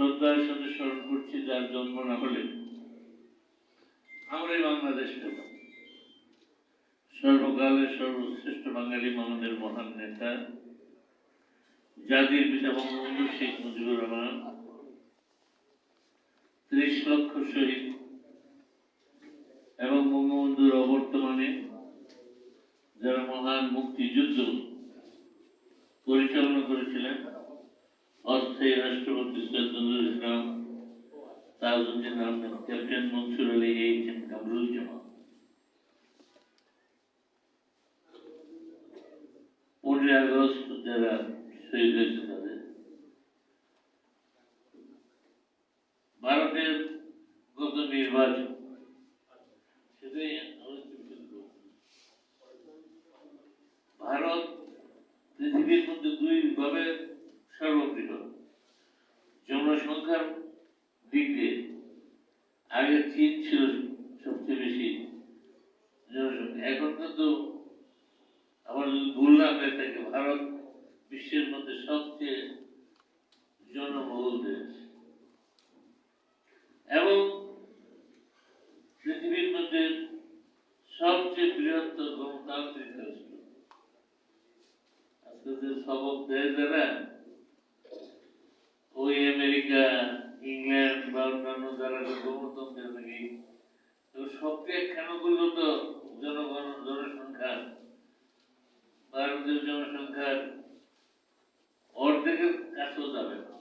শ্রদ্ধার সাথে স্মরণ করছি যার জন্ম না হলে আমরা এই বাংলাদেশ পেতাম। সর্বকালের সর্বশ্রেষ্ঠ বাঙালি আমাদের মহান নেতা জাতির পিতা বঙ্গবন্ধু শেখ মুজিবুর রহমান ৩০ লক্ষ শহীদ এবং বঙ্গবন্ধুর অবর্তমানে যারা মহান মুক্তিযুদ্ধ পরিচালনা করেছিলেন অস্থায়ী রাষ্ট্রপতি Syed Nazrul Islam, Tajuddin Ahmed, captain Mansur Ali, H M. Kamruzzaman, 15 August যারা শহীদ হয়েছে তাদের, ভারতের গত নির্বাচন সেটাই ভারত পৃথিবীর মধ্যে 2 ভাবে সর্ববৃহৎ জনসংখ্যার দিক দিয়ে। আগে চীন ছিল সবচেয়ে বেশি জনসংখ্যা, এখন কিন্তু আমার যদি ভুল না হয়ে থাকে ভারত বিশ্বের মধ্যে সবচেয়ে জনবহুল দেশ এবং পৃথিবীর মধ্যে সবচেয়ে বৃহত্তর গণতান্ত্রিক রাষ্ট্র। আজকে যে সবক দেশ যারা ওই আমেরিকা, ইংল্যান্ড বা অন্যান্য যারা গণতন্ত্রের নাকি সবচেয়ে কেন করলো তো জনসংখ্যা ভারতের জনসংখ্যার অর্ধেকের কাছেও যাবে না।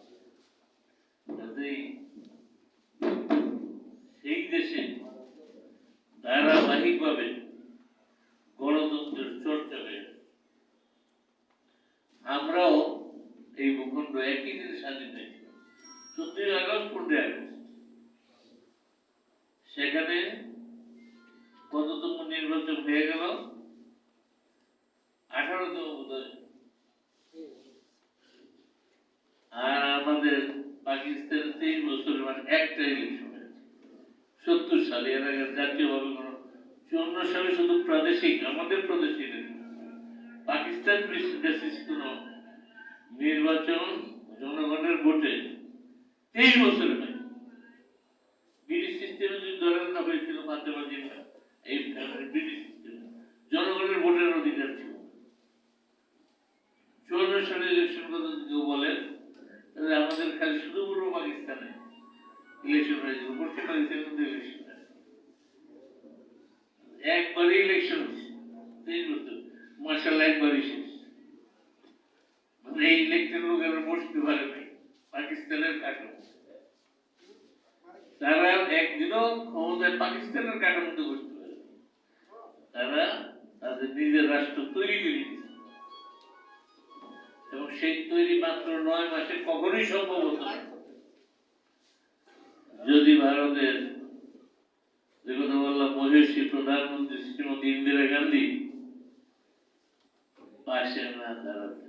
সেই দেশে ধারাবাহিকভাবে গণতন্ত্রের চর্চা হয়ে আমরাও এই ভূখণ্ড একই দিনে স্বাধীন হয়েছিল 14 আগস্ট 15 আগস্ট। সেখানে কততম নির্বাচন হয়ে গেল? 18তম বোধহয়। আর আমাদের পাকিস্তান 23 বছরের মানে একটা ইলেকশন হয়েছে 70 সালে। এর আগে জাতীয়ভাবে কোন 54 সালে শুধু প্রাদেশিক, আমাদের প্রাদেশিক পাকিস্তান বেসিস কোন নির্বাচন জনগণের ভোটে 23 বছরে হয়। ব্রিটিশ সিস্টেমে যদি ধরেন না হয়েছিল মাঝামাঝি এই ব্রিটিশ সিস্টেমে জনগণের ভোটের অধিকার ছিল। 54 সালে ইলেকশন কথা কেউ বলেন আমাদের খালি শুধু পূর্ব পাকিস্তানে ইলেকশন হয়েছিল, পশ্চিম পাকিস্তানে কিন্তু ইলেকশন একবারই ইলেকশন হচ্ছে 23 বছর, মার্শাল্লাহ একবারই শেষ। মানে এই ইলেকশন লোকেরা বসতে পারে নাই পাকিস্তানের কাঠামো। তারা একদিনও ক্ষমতায় পাকিস্তানের কাঠামোতে বসতে পারে, তারা তাদের নিজের রাষ্ট্র তৈরি করে দিয়েছে এবং সেই তৈরি মাত্র 9 মাসে কখনোই সম্ভব হতো না যদি ভারতের যে কথা বললাম মহিষী প্রধানমন্ত্রী শ্রীমতী ইন্দিরা গান্ধী পাশে না দাঁড়াতে।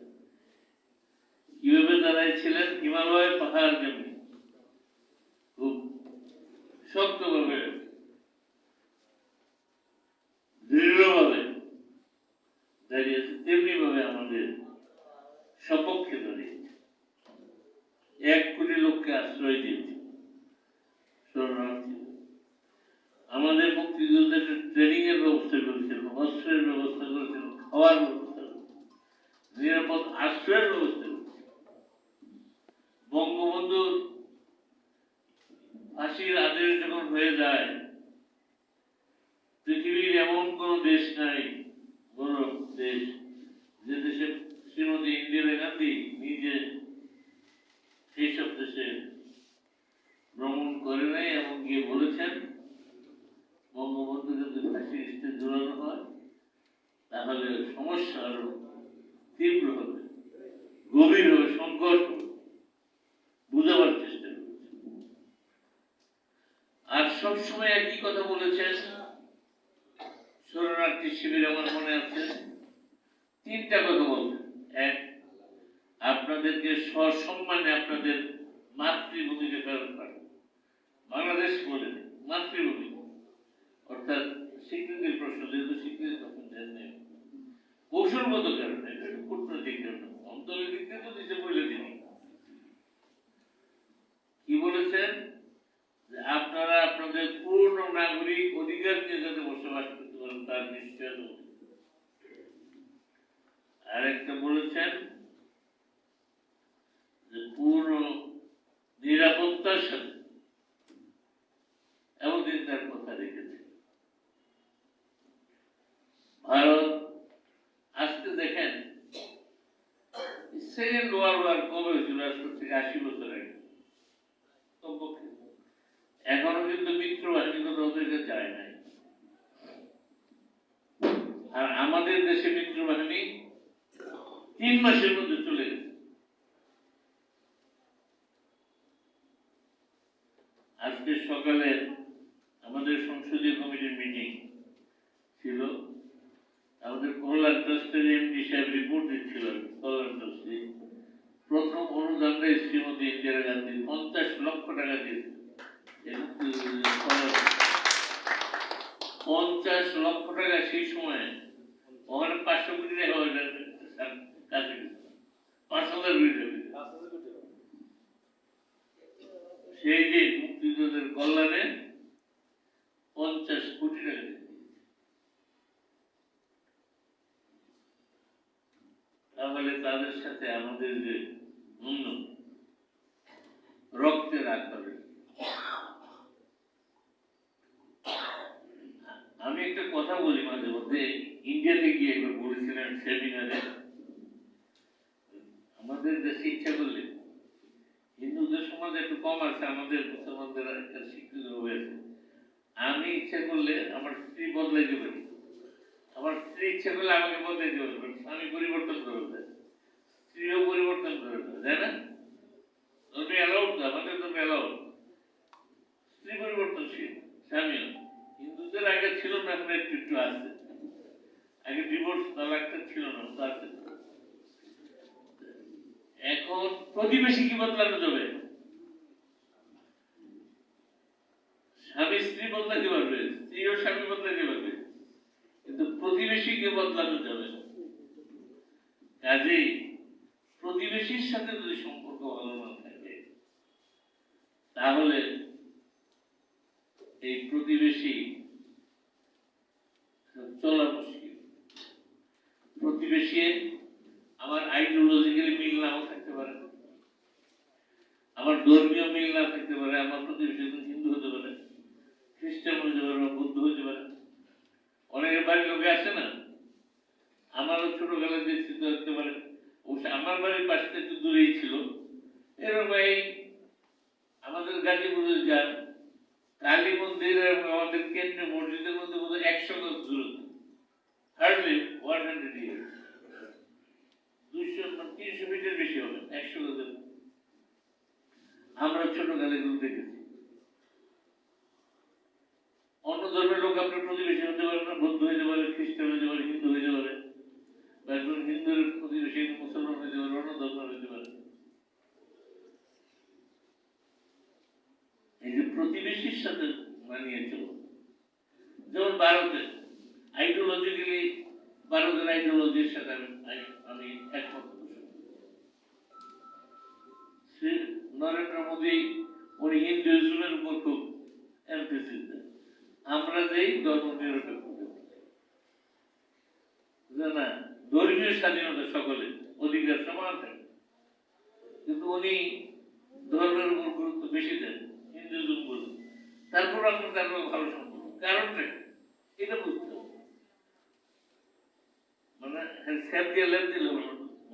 কিভাবে দাঁড়াইছিলেন? হিমালয়ের পাহাড় জমি খুব শক্তভাবে দৃঢ়ভাবে দাঁড়িয়েছে, তেমনি ভাবে আমাদের সপক্ষে দাঁড়িয়েছে। 1 কোটি লোককে আশ্রয় দিয়েছে শরণার্থী। আমাদের মুক্তিযুদ্ধের ট্রেনিং এর ব্যবস্থা করেছিলেন, অস্ত্রের ব্যবস্থা করেছিলেন, খাওয়ার ব্যবস্থা করেছিলেন, নিরাপদ আশ্রয়ের ব্যবস্থা করেছিলেন। বঙ্গবন্ধুর ফাঁসির আদেশ যখন হয়ে যায়, পৃথিবীর এমন কোন দেশ নাই, বড় দেশ যে দেশে শ্রীমতী ইন্দিরা গান্ধী নিজে সেই সব দেশে ভ্রমণ করে নাই এবং গিয়ে বলেছেন বঙ্গবন্ধুকে যদি ফাঁসির স্টেজ জোড়ানো হয় তাহলে সমস্যা আরো তীব্র হবে, গভীর হবে, সংকট হবে, বুঝাবার চেষ্টা করেছে। আর সবসময় একই কথা বলেছেন শরণার্থী শিবির, আমার মনে আছে 3টা কথা বলতেন। 1, আপনাদেরকে সসম্মানে আপনাদের মাতৃভূমিকে ফেরত পাঠান। বাংলাদেশ বলে মাতৃভূমি অর্থাৎ স্বীকৃতির প্রশ্ন, যেহেতু স্বীকৃতি তখন দেন নেই কৌশলগত কারণে, কূটনৈতিক কারণে, অন্তরের দিক থেকে তো দিতে বলে দিন। অনিশ্চয়তা। আরেকটা বলেছেন যে পূর্ণ নিরাপত্তার সাথে এমনদিন তার কথা রেখেছে। ভারত আজকে দেখেন সেকেন্ড ওয়ার্ল্ড ওয়ার কবে হয়েছিল? আজ থেকে 80 বছর আগে। এখনো কিন্তু মিত্র বাহিনী কথা ওদেরকে যায় নাই। আর আমাদের দেশে মিত্র বাহিনী 3 মাসের মধ্যে চলে গেছে। আজকে সকালে আমাদের সংসদীয় কমিটির মিটিং ছিল। আমাদের কল্যাণ ট্রাস্টের এমডি সাহেব রিপোর্ট দিচ্ছিলেন। কল্যাণ ট্রাস্টে প্রথম অনুদানে শ্রীমতী ইন্দিরা গান্ধী 50 লক্ষ টাকা দিয়েছে। 50 লক্ষ টাকা সেই সময় ওখানে 500 কোটি টাকা হয়ে যাবে কাছে 5,000 কোটি টাকা। সেই যে মুক্তিযোদ্ধাদের কল্যাণে 50 কোটি টাকা দিয়েছে। তাহলে তাদের সাথে আমাদের যে রক্তের আকারে। আমি একটা কথা বলি মাঝে মধ্যে, ইন্ডিয়াতে গিয়ে একবার বলেছিলেন সেমিনারে, আমাদের দেশে ইচ্ছা করলে হিন্দুদের সমাজ একটু কম আছে, আমাদের মুসলমানদের একটা স্বীকৃত হয়েছে। আমি ইচ্ছা করলে আমার স্ত্রী বদলাইতে পারি, আমার স্ত্রী ইচ্ছা করলে আমাকে বদলাইতে পারবে, আমি পরিবর্তন করে দেয়, স্ত্রীও পরিবর্তন করে দেয়, তাই না? তুমি অ্যালাউড, আমাদের তুমি অ্যালাউড। স্ত্রী পরিবর্তনশীল, স্বামীও। হিন্দুদের আগে ছিল না, এখন একটু একটু আছে। আগে ডিভোর্স তালাকটা ছিল না, তা আছে। এখন প্রতিবেশী কি বদলানো যাবে? স্বামী স্ত্রী বদলাতে পারবে, স্ত্রীও স্বামী বদলাতে পারবে, কিন্তু প্রতিবেশীকে বদলানো যাবে না। কাজেই প্রতিবেশীর সাথে যদি সম্পর্ক ভালো না থাকে, তাহলে এই প্রতিবেশী চলা মুশকিল। প্রতিবেশী আমার আইডিওলজিক্যালি মিল নাও থাকতে পারে, আমার ধর্মীয় মিল না থাকতে পারে, আমার প্রতিবেশী হিন্দু হতে পারে, খ্রিস্টান হতে পারে, বৌদ্ধ হতে পারে। অনেকের বাড়ির লোকে আসে না, আমারও ছোটবেলা দেখতে থাকতে পারে। অবশ্য আমার বাড়ির পাশে একটু দূরেই ছিল। এরকম এই আমাদের গাজীপুরে যান, কালী মন্দির এবং আমাদের কেন্দ্রীয় মসজিদের মধ্যে বোধ হয় 100 গজ দূরত্ব, হার্ডলি 100 ইয়ার্স, 200-300 ফিটের বেশি হবে, 100 গজের। আমরা ছোটকালে গুলো দেখেছি। অন্য ধর্মের লোক আপনার প্রতিবেশী হতে পারে না, বৌদ্ধ হইতে পারে, খ্রিস্টান হইতে পারে, হিন্দু হইতে পারে, বা একজন হিন্দুর প্রতিবেশী মুসলমান হইতে পারে, অন্য ধর্মের হইতে পারে। এই যে প্রতিবেশীর সাথে মানিয়ে চলো, যেমন ভারতে আইডিওলজিক্যালি ভারতের আইডিওলজির সাথে আমি একমত। শ্রী নরেন্দ্র মোদী উনি হিন্দুইজমের উপর খুব এমফেসিস দেন। আমরা যেই ধর্ম নিরপেক্ষ না, ধর্মীয় স্বাধীনতা সকলে অধিকার সমান থাকে, কিন্তু উনি ধর্মের উপর গুরুত্ব বেশি দেন, হিন্দুইজম বলে। তারপর আপনার তার ভালো সম্পর্ক, কারণটা এটা বুঝতে হবে। মানে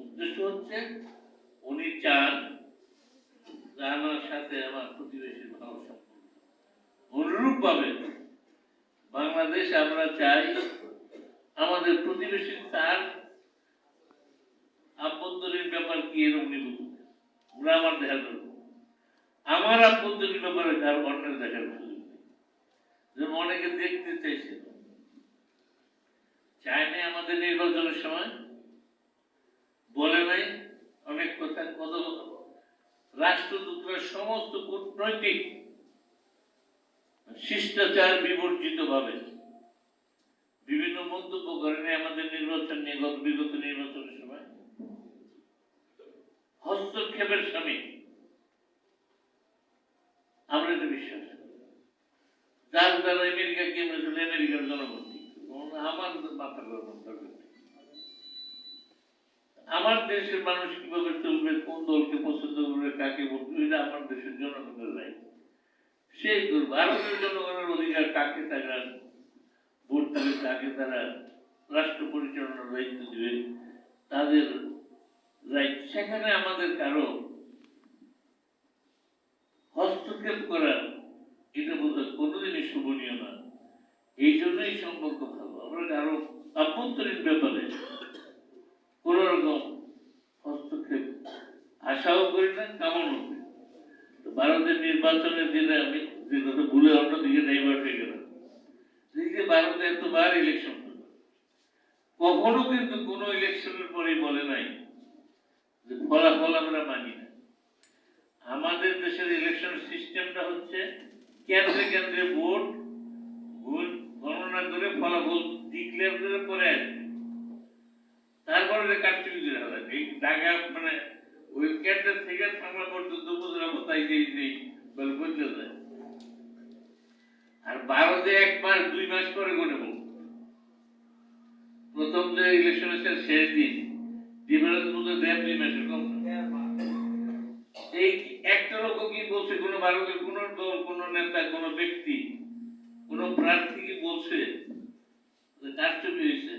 উদ্দেশ্য হচ্ছে উনি চান আমার সাথে আমার প্রতিবেশীর ভালো সম্পর্ক। অনুরূপ ভাবে বাংলাদেশ আমরা চাই আমাদের প্রতিবেশী তার আভ্যন্তরীণ ব্যাপার কি এরকম নিবুদ্ধ, ওরা আমার দেখার দরকার। আমার আভ্যন্তরীণ ব্যাপারে তার অন্যের দেখার সুযোগ নেই। যেমন অনেকে দেখতে চাইছিল, চায়নি আমাদের নির্বাচনের সময় বলে নাই অনেক কথা, কত রাষ্ট্রদূতরা সমস্ত কূটনৈতিক শিষ্টাচার বিবর্জিত ভাবে বিভিন্ন মন্তব্য করেন আমাদের নির্বাচন নিয়ে। বিগত নির্বাচনের সময় হস্তক্ষেপের স্বামী আমরা এটা বিশ্বাস করি। যার দ্বারা আমেরিকা কি হয়েছিল, আমেরিকার জনগণ ঠিক, আমার মাথা গরম থাকবে। আমার দেশের মানুষ কিভাবে চলবে, কোন দলকে পছন্দ করবে, কাকে ভোট দিবে, এটা আমার দেশের জনগণের রাইট। সেই ভারতের জনগণের অধিকার, কাকে তারা ভোট দেবে, কাকে তারা রাষ্ট্র পরিচালনার দায়িত্ব দিবে, তাদের রাইট। সেখানে আমাদের কারো হস্তক্ষেপ করা এটা বোধহয় কোনোদিনই শোভনীয় না। এই জন্যই সম্পর্ক ভালো। আমরা কারো আভ্যন্তরীণ ব্যাপারে কোন রকম হস্তক্ষেপ আশাও করি না, কামনাও করি না। ভারতের নির্বাচনের দিনে আমি যে কথা ভুলে অন্যদিকে ডাইভার্ট হয়ে গেলাম, যে ভারতে এতবার ইলেকশন হলো, কখনো কিন্তু কোন ইলেকশনের পরে বলে নাই যে ফলাফল আমরা মানি না। আমাদের দেশের ইলেকশন সিস্টেমটা হচ্ছে কেন্দ্রে কেন্দ্রে ভোট গণনা করে ফলাফল ডিক্লেয়ার করে পরে আসবে, তারপরে কারচুপি করে হবে। এই জায়গা মানে ওই কেন্দ্রের থেকে থামা পর্যন্ত বুঝলাম তাই নেই বলে বুঝতে যায়। আর ভারতে 1 মাস 2 মাস পরে গণে ভোট। প্রথম যে ইলেকশন হচ্ছে শেষ দিন ডিফারেন্স মধ্যে 1.5-2 মাসের কম। এই একটা লোক কি বলছে, কোন ভারতের কোন দল, কোন নেতা, কোন ব্যক্তি, কোন প্রার্থী কি বলছে যে কারচুপি হয়েছে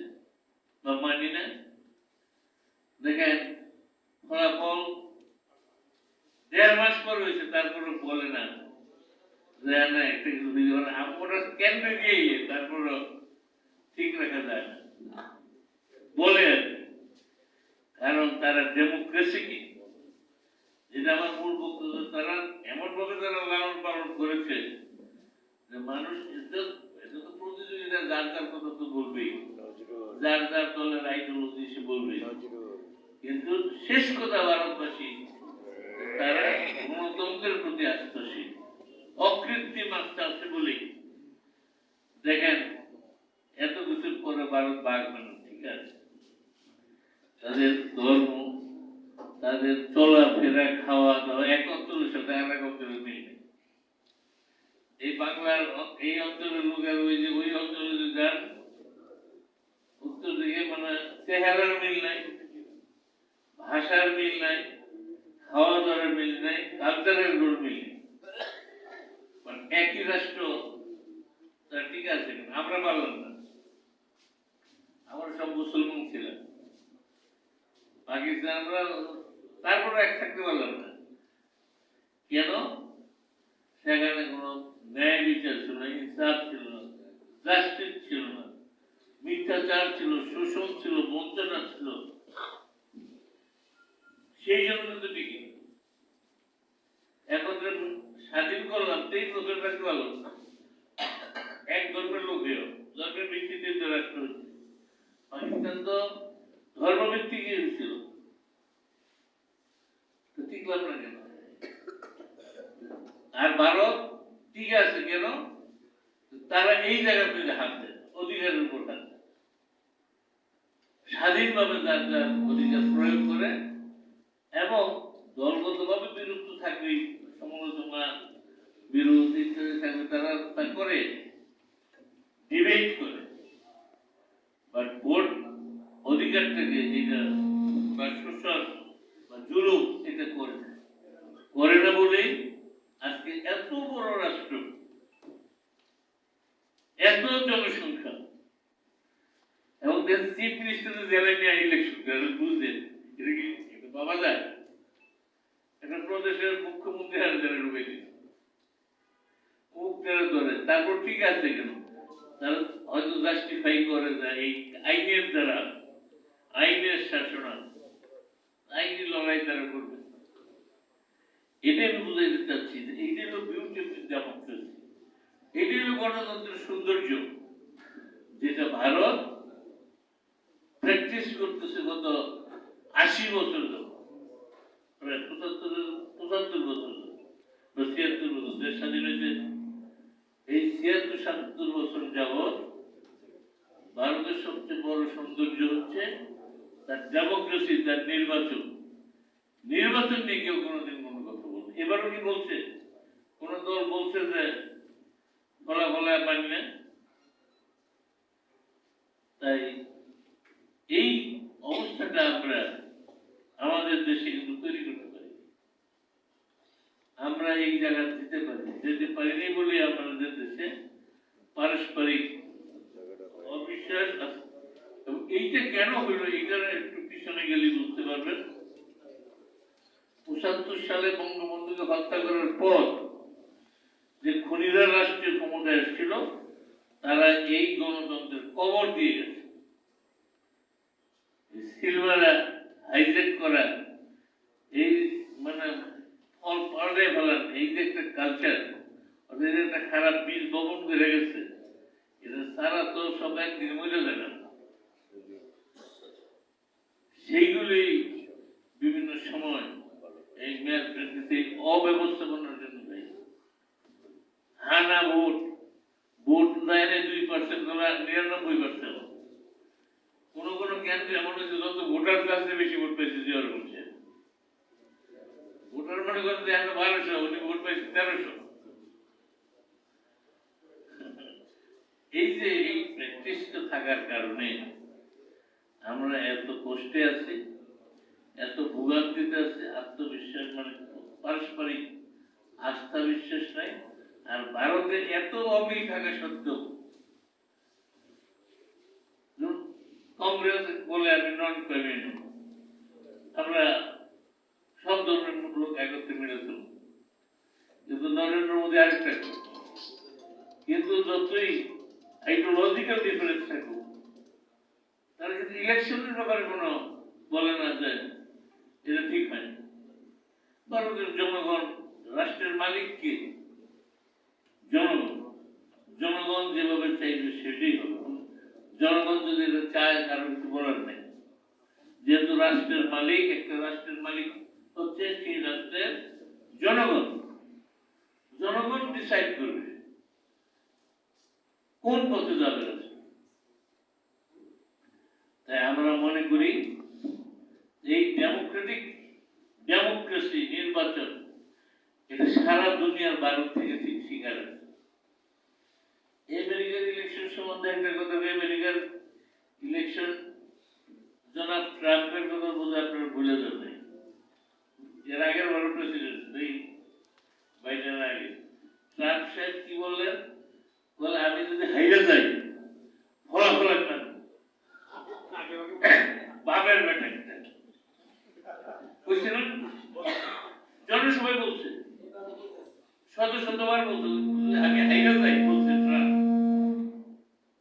বা মানি না? দেখেন ফলাফল 1.5 মাস পর হয়েছে, তারপরে বলে না যে না একটা কিছু আমরা কেন্দ্রে গিয়ে তারপর ঠিক রাখা যায় না বলে আর কি। কারণ তারা ডেমোক্রেসি কি, যেটা আমার মূল বক্তব্য, তারা এমন ভাবে তারা লালন পালন করেছে যে মানুষ এটা তো প্রতিযোগিতা, যার যার কথা তো বলবেই, যার যার দলের আইডিওলজি সে বলবেই, কিন্তু শেষ কথা ভারতবাসী তারা গণতন্ত্রের প্রতি আস্থাশীল, অকৃত্রিম আস্থা আছে বলেই দেখেন এত কিছুর পরে ভারত বাঘ মানুষ, ঠিক আছে, তাদের ধর্ম, তাদের চলাফেরা, খাওয়া দাওয়া এক অঞ্চলের সাথে আর এক অঞ্চলের মিল নেই। এই বাংলার এই অঞ্চলের লোকের ওই অঞ্চলে যে যান উত্তর দিকে মানে চেহারার মিল নাই, ভাষার মিল নাই, খাওয়া দাওয়ার মিল নাই, কালচারের মিল নেই। একই রাষ্ট্র, ঠিক আছে, আমরা পারলাম না। আমরা সব মুসলমান ছিলাম, পাকিস্তান আমরা তারপরে এক থাকতে পারলাম না। কেন? সেখানে কোন ন্যায় বিচার ছিল না, ইনসাফ ছিল না, জাস্টিস ছিল না, মিথ্যাচার ছিল, শোষণ ছিল, বঞ্চনা ছিল। সেই জন্য কিন্তু ঠিকই এখন স্বাধীন করলাম 23 বছর রাখতে পারলাম না। এক ধর্মের লোকেও ধর্মের ভিত্তিতে যে রাষ্ট্র হচ্ছে, পাকিস্তান তো ধর্মভিত্তিক ছিল, টিকলাম না কেন? আর ভারত ঠিক আছে কেন? তারা এই জায়গাতে হাত দেয়, অধিকারের উপর হাত দেয়, স্বাধীনভাবে যার যার অধিকার প্রয়োগ করে, এবং দলগতভাবে বিরুদ্ধ থাকবে, সমালোচনা বিরোধ ইত্যাদি থাকবে, তারা তা করে ডিবেট করে, বাট ভোট অধিকারটাকে যেটা বা শোষণ বা জুলুম এটা করে না বলেই আজকে এত বড় রাষ্ট্র, এত জনসংখ্যা, এবং চিফ মিনিস্টারের জেলায় নিয়ে ইলেকশন বুঝলেন এটা কি বাবা যায়? একটা প্রদেশের মুখ্যমন্ত্রী আর জেলে ঢুকে দিচ্ছে, মুখ ধরে, তারপর ঠিক আছে কেন? তারা হয়তো জাস্টিফাই করে যায় এই আইনের দ্বারা, আইনের শাসন, আইনি লড়াই তারা করবে। এটাই আমি বুঝাইতে চাচ্ছি যে এইটাই হলো বিউটি অফ ডেমোক্রেসি, এটাই হলো গণতন্ত্রের সৌন্দর্য, যেটা ভারত প্র্যাকটিস করতেছে গত 80 বছর ধরে, প্রায় 75 বছর বা 76 বছর দেশ স্বাধীন হয়েছে। এই 76-77 বছর যাবৎ ভারতের সবচেয়ে বড় সৌন্দর্য হচ্ছে তার ডেমোক্রেসি, তার নির্বাচন। নির্বাচন নিয়ে কেউ কোনোদিন কোনো কথা বলবে? এবারও কি বলছে? কোন দল বলছে যে ফলাফল মানি না? তাই এই অবস্থাটা আমরা আমাদের দেশে কিন্তু তৈরি করতে পারি। আমরা এই জায়গা যেতে পারিনি বলে আমাদের দেশে পারস্পরিক অবিশ্বাস আছে। এবং এইটা কেন হইল, এইটার একটু পিছনে গেলে বুঝতে পারবেন। ৭৫ সালে বঙ্গবন্ধুকে হত্যা করার পর যে খুনিরা রাষ্ট্রীয় ক্ষমতায় এসেছিল, তারা এই গণতন্ত্রের কবর দিয়ে গেছে। সিলভারা হাইজেক করা, এই মানে পাল্টায় ফেলান, এই যে একটা কালচার, ওদের একটা খারাপ বীজ বপন করে গেছে, এটা সারা তো সব একদিন মরে যাবে না। সেইগুলি বিভিন্ন সময় এই মেয়াদ প্রেক্ষিতে অব্যবস্থাপনার জন্য দায়ী। হানা ভোট, ভোট দেয় 2% 99%। কোন কোন কেন্দ্রে এমন হয়েছে যত ভোটার ক্লাসে বেশি ভোট পাইছে জিয়ার বলছে। ভোটার মনে করেন যে 1200, উনি ভোট পাইছে 1300। এই যে এই প্র্যাকটিসটা থাকার কারণে আমরা এত কষ্টে আছি, এত ভোগান্তিতে আছে। আত্মবিশ্বাস মানে পারস্পরিক আস্থা বিশ্বাস নাই। আর ভারতে এত অমিল থাকা সত্ত্বেও কংগ্রেস বলে আমি নন কমিউনিস্ট, আমরা সব ধর্মের লোক একত্রে মিলেছিল। কিন্তু নরেন্দ্র মোদী আরেকটা, কিন্তু যতই আইডিওলজিক্যাল ডিফারেন্স থাকুক, তারা কিন্তু ইলেকশনের ব্যাপারে কোনো বলে না যে এটা ঠিক হয়। ভারতের জনগণ, রাষ্ট্রের মালিক কে? জনগণ। জনগণ যেভাবে চাইবে সেটাই হবে। জনগণ যদি এটা চায়, কারো কিছু বলার নেই। যেহেতু রাষ্ট্রের মালিক, একটা রাষ্ট্রের মালিক হচ্ছে সেই রাষ্ট্রের জনগণ। জনগণ ডিসাইড করবে কোন পথে যাবে রাষ্ট্র। তাই আমরা মনে করি এই ডেমোক্রেসি নির্বাচন, এটা সারা দুনিয়ার ভারত থেকে ঠিক শিকার আছে। আমেরিকার ইলেকশন সম্বন্ধে একটা কথা, আমেরিকার ইলেকশন জনাব ট্রাম্পের কথা বলে আপনারা ভুলে যাবেন। এর আগের ভারত প্রেসিডেন্ট বাইডেনের আগে ট্রাম্প সাহেব কি বললেন? বলে আমি যদি হাইরে যাই, ফলাফল একটা বাপের বেটা বুঝছে না? জনসভায় বলছে, শত শতবার বলছে আমি হাইরে যাই, বলছে ট্রাম্প।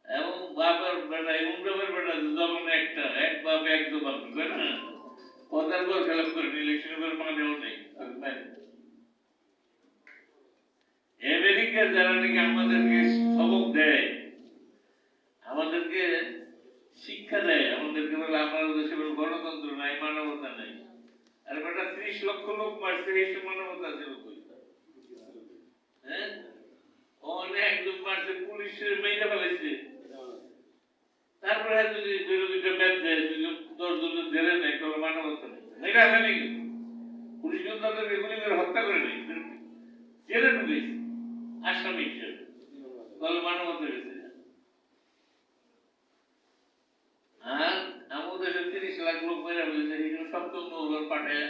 এবং বাপের বেটা, এবং বাপের বেটা যখন একটা, এক বাপ এক জবাব, না কথার পর খেলাপ করেন, ইলেকশনের মানেও নেই। আমেরিকা যারা নাকি আমাদেরকে সবক দেয়, আমাদেরকে শিক্ষা দেয়, আমাদেরকে বলে আমাদের দেশে গণতন্ত্র নাই, মানবতা নাই। আর বেটা 30 লক্ষ লোক মারছে, এই মানবতা আছে? হ্যাঁ, অনেক লোক মারছে, পুলিশের মেয়েরা ফেলাইছে। তারপরে যদি দুইটা ব্যাট দেয়, 10 জনের জেলে নেয়, কোনো মানবতা নেই। মেয়েরা ফেলে কিন্তু পুলিশ কিন্তু তাদেরকে গুলি করে হত্যা করে নেই, জেলে ঢুকেছে আসামি হিসেবে, বলে মানবতা গেছে। আর আমাদের 30 লাখ লোক মেরে ফেলেছে, এগুলো সপ্তম নৌবল পাঠায়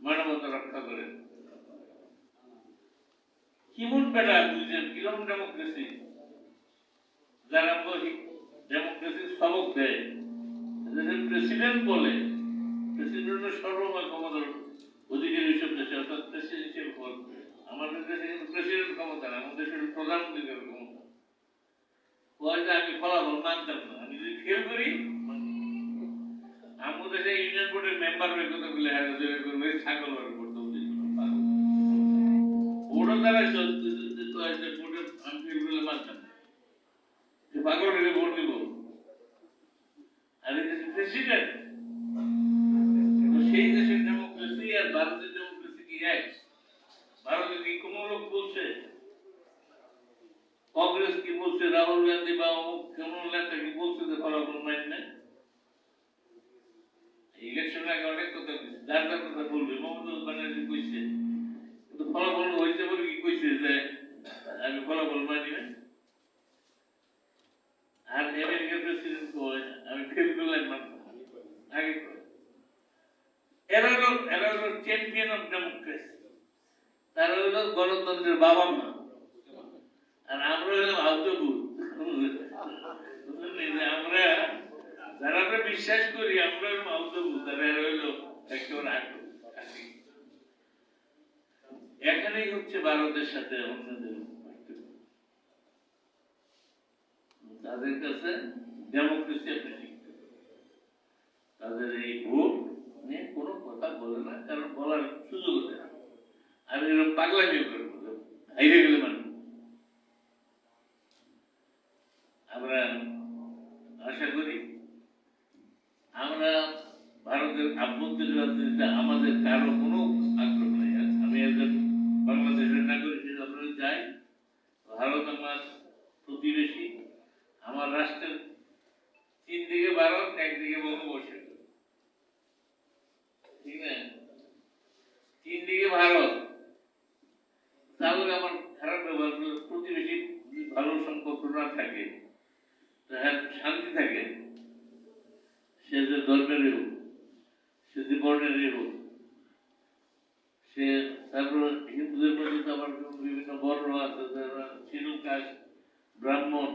মানবতা রক্ষা করে। কিমন বেটা বুঝছেন কিরকম ডেমোক্রেসি? যারা ডেমোক্রেসির সবক দেয়, প্রেসিডেন্ট বলে, প্রেসিডেন্টের সর্বময় ক্ষমতার অধিকারী এইসব দেশে, অর্থাৎ প্রেসিডেন্সিয়াল পদ। আমাদের দেশে কিন্তু প্রেসিডেন্ট ক্ষমতা না, আমাদের দেশে প্রধানমন্ত্রীর ক্ষমতা। বলতে আমি ফলাফল মানতাম না, আমি যদি ফেল করি, আমাদের দেশে ইউনিয়ন বোর্ডের মেম্বার হয়ে কথা বলে ছাগল বার করতে হবে। বোর্ডও দ্বারা বোর্ডের আমি ফেল করলে মানতাম না, পাগল হলে ভোট দিব। আর এই দেশের প্রেসিডেন্ট, সেই দেশের ডেমোক্রেসি আর ভারতের ডেমোক্রেসি কি এক? ভারতে কি কোন লোক বলছে, কংগ্রেস কি বলছে, রাহুল গান্ধী বা কোন নেতা কি বলছে যে ফলাফল মাইনে? ইলেকশন আগে অনেক কথা বলছে, যার যার কথা বলবে। মমতা ব্যানার্জি কইছে, কিন্তু ফলাফল হয়েছে বলে কি কইছে যে আমি ফলাফল মানি না? আর আমেরিকার প্রেসিডেন্ট কয় অফ ডেমোক্রেসি, তারা হলো গণতন্ত্রের বাবা মা, আর আমরা হলাম আউটভূত। আমরা যারা আমরা বিশ্বাস করি আমরা হলাম আউটভূত, আর এরা হইলো একেবারে আগ্রহ। এখানেই হচ্ছে ভারতের সাথে অন্যদের পার্থক্য। তাদের কাছে ডেমোক্রেসি একটা শিখতে হবে। তাদের এই ভোট নিয়ে কোনো কথা বলে না, কারণ বলার সুযোগ দেয় না। আর এরকম পাগলামি করে হাইরে গেলে মানুষ। আমরা আশা করি আমরা ভারতের আভ্যন্তরীণ রাজনীতিতে আমাদের কারো কোনো আগ্রহ নেই। আমি একজন বাংলাদেশের নাগরিক হিসেবে আমরা যাই, ভারত আমার প্রতিবেশী, আমার রাষ্ট্রের 3 দিকে ভারত, একদিকে বঙ্গোপসাগর, ঠিক না? 3 দিকে ভারত, তাহলে আমার খারাপ ব্যবহার, প্রতিবেশী ভালো সম্পর্ক না থাকে, শান্তি থাকে, সে যে ধর্মেরই হোক, সে যে বর্ণেরই হোক, সে তারপর হিন্দুদের মধ্যে তো আবার বিভিন্ন বর্ণ আছে, শিরু কাস্ট, ব্রাহ্মণ,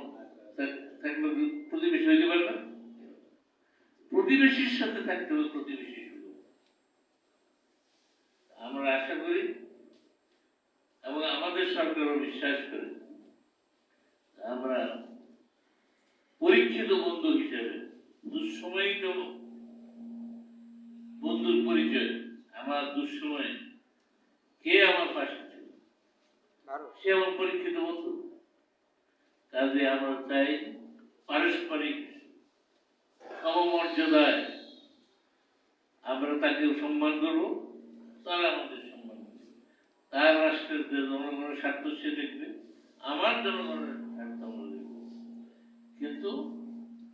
থাকলে প্রতিবেশী হইতে পারে না। প্রতিবেশীর সাথে থাকতে হবে প্রতিবেশী শুধু। আমরা আশা করি এবং আমাদের সরকারও বিশ্বাস করে আমরা পরীক্ষিত বন্ধু হিসেবে দুঃসময় তো বন্ধুর পরিচয়। আমার দুঃসময় কে আমার পাশে ছিল, সে আমার পরীক্ষিত বন্ধু। কাজে আমরা চাই পারস্পরিক সমমর্যাদায় আমরা তাকে সম্মান করব, তারা আমাদের সম্মান করবে। তার রাষ্ট্রের যে জনগণের স্বার্থ সে দেখবে, আমার জনগণের স্বার্থ আমরা দেখব। কিন্তু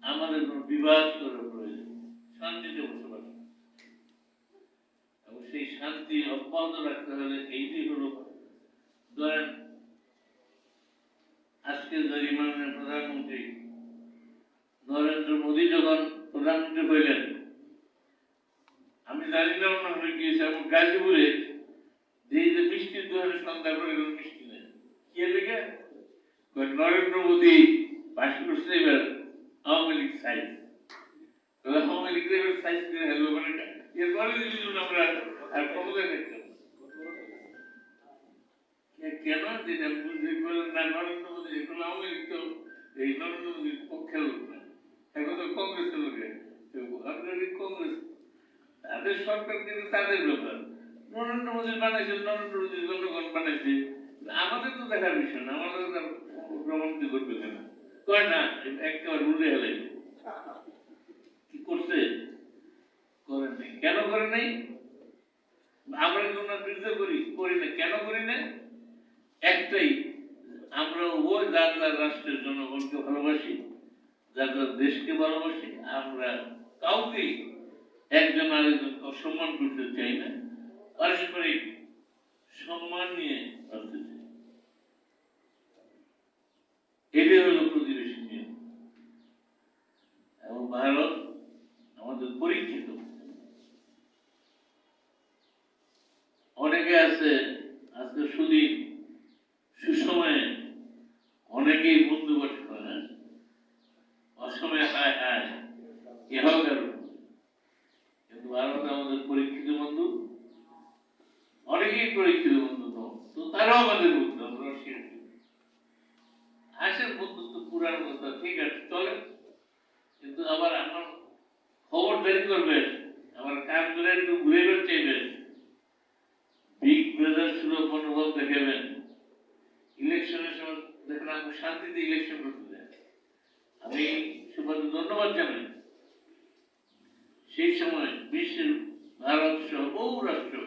আমাদের কোনো বিবাদ করার প্রয়োজন, শান্তিতে বসবাস এবং সেই শান্তি অব্যাহত রাখতে হলে এইটি হলো, ধরেন আজকে যদি মাননীয় প্রধানমন্ত্রী নরেন্দ্র মোদী যখন প্রধানমন্ত্রী হইলেন, আমি জানি না অন্য হয়ে গিয়েছে, এবং গাজীপুরে যে মিষ্টির দোকানে সন্ধ্যা করে মিষ্টি নেই, কে লেগে নরেন্দ্র মোদী পাশ করছে এবার আওয়ামী লীগ সাইজ, আওয়ামী লীগ সাইজ করে হেলবো, মানে এরপরে যদি আমরা আর ক্ষমতা দেখতে কেন দিন না নরেন্দ্র মোদী, এগুলো আওয়ামী লীগ তো এই নরেন্দ্র মোদীর পক্ষের লোক না, এখন তো কংগ্রেসের লোকে, আপনার কংগ্রেস তাদের সরকার কিন্তু তাদের ব্যাপার। নরেন্দ্র মোদী বানাইছে, নরেন্দ্র মোদীর জনগণ বানাইছে, আমাদের তো দেখার বিষয় না, আমাদের প্রমাণিত করবে কেন কয় না, একেবারে উড়ে হেলাই কি করছে, করেন নাই। কেন করে নাই? আমরা কি ওনার বিরুদ্ধে করি না, কেন করি না? একটাই, আমরা ওই যার যার রাষ্ট্রের জনগণকে ভালোবাসি, যার যার দেশকে ভালোবাসি, আমরা কাউকে একজন আরেকজনকে অসম্মান করতে চাই না, পারস্পরিক সম্মান নিয়ে বাঁচতে চাই। এটাই হলো প্রতিবেশী নিয়ম। এবং ভারত আমাদের পরীক্ষিত, অনেকে আছে আজকে সুদিন সুসময়ে অনেকেই বন্ধু বসে না, অসময়ে হায় হায় এও কারণ। কিন্তু ভারত আমাদের পরীক্ষিত বন্ধু, অনেকেই পরীক্ষিত বন্ধু, তো তারাও আমাদের বন্ধু, আমরা অস্বীকার করি। আসেন বন্ধুত্ব পুরার কথা ঠিক আছে চলে, কিন্তু আবার আমার খবরদারি করবেন, আমার কাজ করে একটু ঘুরে বের চাইবেন, বিগ ব্রাদার সুলভ মনোভাব দেখাবেন। ইলেকশনের সময় দেখেন আমাকে শান্তিতে ইলেকশন করতে দেয়, আমি সুপারকে ধন্যবাদ জানাই। সেই সময় বিশ্বের ভারত সহ বহু রাষ্ট্র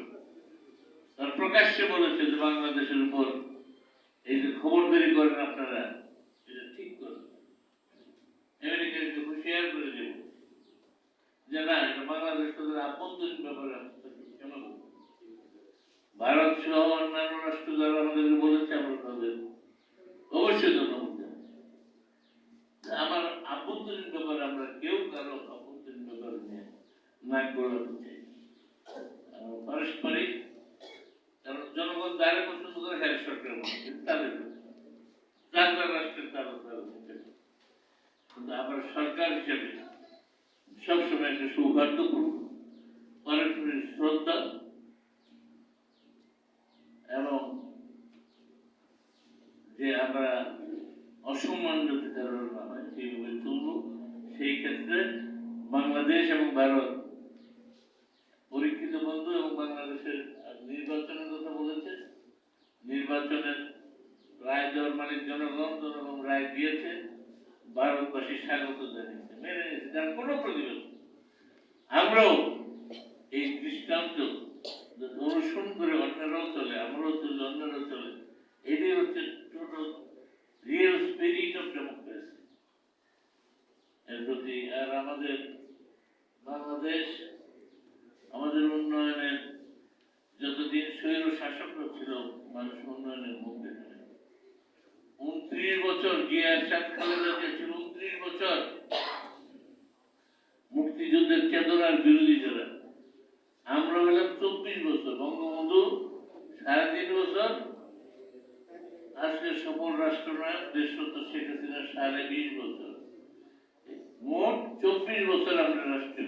তার প্রকাশ্যে বলেছে যে বাংলাদেশের উপর এই যে খবরদারি করেন আপনারা, এটা ঠিক করেন। আমেরিকাকে হুঁশিয়ার করে দেব যে না, এটা বাংলাদেশ তাদের আভ্যন্তরীণ ব্যাপারে কেন ভারত সহ অন্যান্য রাষ্ট্র যারা আমাদেরকে বলেছে, আমরা তাদের অবশ্যই ধন্যবাদ জানাই। আমার আভ্যন্তরীণ ব্যাপারে আমরা কেউ কারো আভ্যন্তরীণ ব্যাপারে নিয়ে নাক গলাতে চাই। পারস্পরিক কারে পছন্দ করে হ্যাঁ সরকার মনে করে তাদের যার রাষ্ট্রের তারা কিন্তু আমার সরকার হিসেবে সবসময় একটা সৌহার্দ্যপূর্ণ পারস্পরিক শ্রদ্ধা এবং যে আমরা অসম্মান যাতে কারণ না হয় সেইভাবে চলব। সেই ক্ষেত্রে বাংলাদেশ এবং ভারত পরীক্ষিত বন্ধু এবং বাংলাদেশের নির্বাচনের কথা বলেছে। নির্বাচনের রায় দেওয়ার মালিক জনগণ, জনগণ রায় দিয়েছে, ভারতবাসী স্বাগত জানিয়েছে, মেনে নিয়েছে, যার কোনো প্রতিবাদ। আমরাও এই দৃষ্টান্ত অনুসরণ করে অন্যরাও চলে, আমরাও চলে, অন্যরাও চলে। এটাই হচ্ছে total real spirit of democracy এর প্রতি। আর আমাদের বাংলাদেশ আমাদের উন্নয়নের যতদিন স্বৈর শাসকরা ছিল মানুষ উন্নয়নের মুখ দেখে 29 বছর জিয়া এরশাদ খালেদা জিয়া ছিল 29 বছর মুক্তিযুদ্ধের চেতনার বিরোধী যারা, আমরা হলাম 24 বছর, বঙ্গবন্ধু 3.5 বছর, আজকে সফল রাষ্ট্রনায়ক দেশরত্ন শেখ হাসিনা 20.5 বছর, মোট 24 বছর আমরা রাষ্ট্র।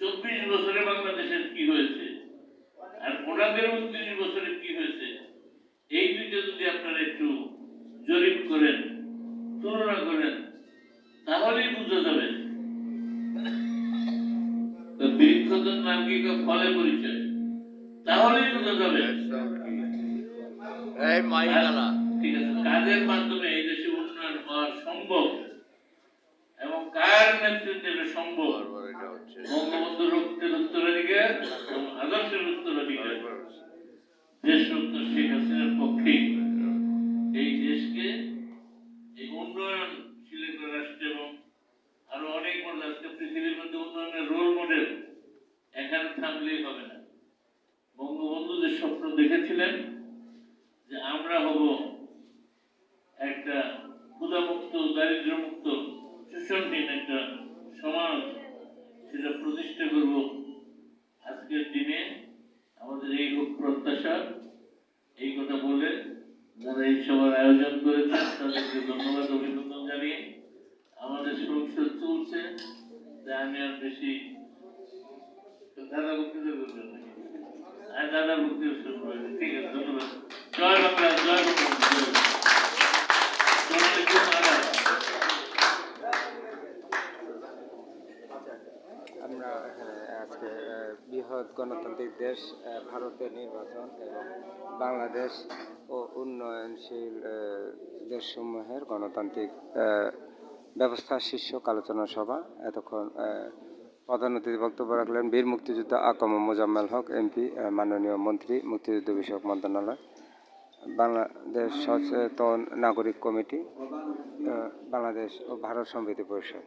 24 বছরে বাংলাদেশের কি হয়েছে আর ওনাদের 29 বছরে কি হয়েছে, এই দুইটা যদি আপনারা একটু জরিপ করেন, তুলনা করেন, তাহলেই বুঝা যাবে বৃক্ষতন নার্গিক ফলে পরিচয়, তাহলেই বোঝা যাবে ঠিক আছে কাজের মাধ্যমে এই দেশে উন্নয়ন হওয়া সম্ভব এবং কার নেতৃত্বে সম্ভব। বঙ্গবন্ধু রক্তের উত্তরাধিকার এবং আদর্শের উত্তরাধিকার দেশরত্ন শেখ হাসিনার পক্ষে এই দেশকে এই উন্নয়নশীল রাষ্ট্র এবং আরো অনেক মডেল আজকে পৃথিবীর মধ্যে উন্নয়নের রোল মডেল, এখানে থামলেই হবে না। বঙ্গবন্ধু যে স্বপ্ন দেখেছিলেন যে আমরা হব একটা ক্ষুধামুক্ত, দারিদ্র্যমুক্ত, শোষণহীন একটা সমাজ, সেটা প্রতিষ্ঠা করব। আজকের দিনে আমাদের এই হোক প্রত্যাশা। এই কথা বলে যারা এই সভার আয়োজন করেছেন তাদেরকে ধন্যবাদ, অভিনন্দন জানিয়ে আমাদের সংসদ চলছে, আমি আর বেশি দাদা বক্তৃতা করবেন না, আর দাদা বক্তৃতা শুরু করেছে। ঠিক আছে, ধন্যবাদ। জয় বাংলা, জয় বাংলা। আমরা এখানে আজকে বৃহৎ গণতান্ত্রিক দেশ ভারতের নির্বাচন এবং বাংলাদেশ ও উন্নয়নশীল দেশসমূহের গণতান্ত্রিক ব্যবস্থা শীর্ষক আলোচনা সভা। এতক্ষণ প্রধান অতিথি বক্তব্য রাখলেন বীর মুক্তিযোদ্ধা আকম মোজাম্মেল হক এমপি, মাননীয় মন্ত্রী, মুক্তিযুদ্ধ বিষয়ক মন্ত্রণালয়, বাংলাদেশ সচেতন নাগরিক কমিটি, বাংলাদেশ ও ভারত সমৃদ্ধি পরিষদ।